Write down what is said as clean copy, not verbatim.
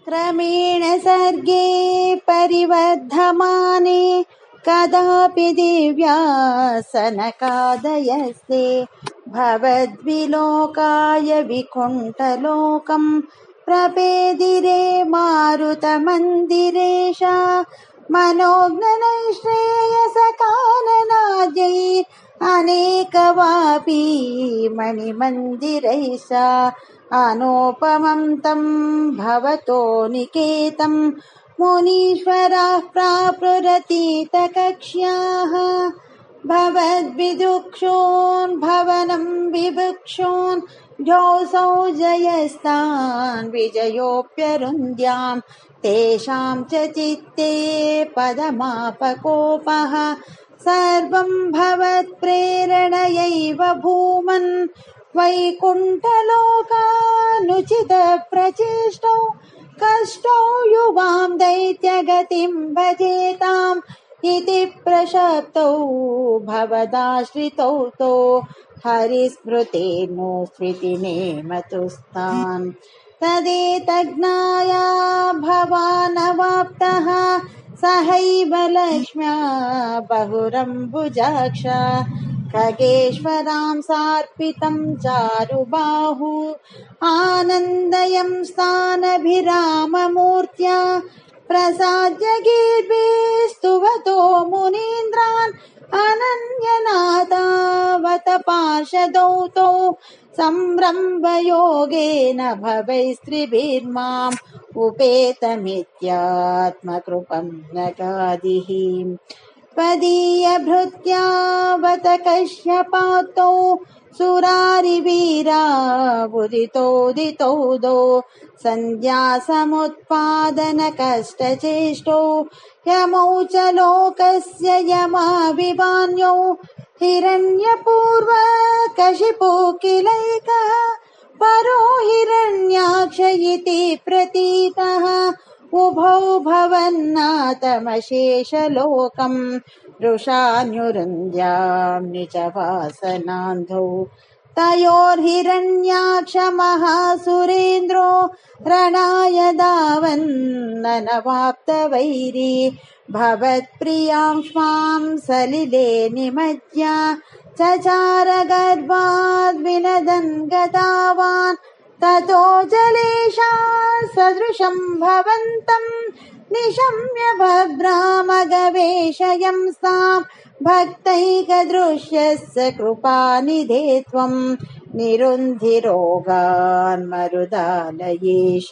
क्रमेण सर्गे परिवर्धमाने कदापि दिव्यासनकादयस्ते भवद्विलोकाय विकुण्ठलोकं प्रपेदिरे मारुतमन्दिरेश मनोज्ञनैश्रेयसकाननाद्यै अनेकवापी मणिमन्दिरैः सा अनोपमं तं भवतो निकेतं मुनीश्वराः प्रापुरतीतकक्ष्याः भवद्विदुक्षोन् भवनं विभुक्षोन् ध्योऽसौ जयस्तान् विजयोऽप्यरुन्द्यां तेषां च चित्ते पदमापकोपः सर्वं भवत्प्रेरणयैव भूमन् वैकुण्ठलोकानुचितप्रचेष्टौ कष्टौ युवां दैत्यगतिं भजेताम् इति प्रशप्तौ भवदाश्रितौ तौ हरिस्मृतेनो स्मृतिनेमतुस्तान् तदेतज्ञाया भवानवाप्तः सहैव लक्ष्म्या बहुरम्बुजाक्ष खगेश्वरां सार्पितं चारुबाहु आनन्दयं स्थानभिराममूर्त्या प्रसाद्य गीर्भिस्तुवतो मुनीन्द्रान् अनन्यनाथावत पार्षदौ तौ संरम्भयोगेन भवैस्त्रिभिर्माम् उपेतमित्यात्मकृपं नगादिः त्वदीयभृत्यावत कश्यपात्तौ सुरारिवीरावुदितोदितौ दौ सन्ध्यासमुत्पादनकष्टचेष्टौ यमौ च लोकस्य यमाभिमान्यौ हिरण्यपूर्वकशिपो किलैकः परो हिरण्याक्ष इति प्रतीतः उभौ भवन्नाथमशेषलोकं रुषान्युरुन्द्यां निजवासनान्धौ तयोर्हिरण्याक्ष महासुरेन्द्रो रणाय धावन्ननवाप्तवैरी भवत्प्रियां स्वां सलिले निमज्य चचार गर्भाद् विनदन् गतावान् ततो जलेशा सदृशं भवन्तं निशम्य भद्रामगवेशयं सां भक्तैकदृश्यस्य कृपानिधे त्वं निरुन्धि रोगान् मरुदालयेश।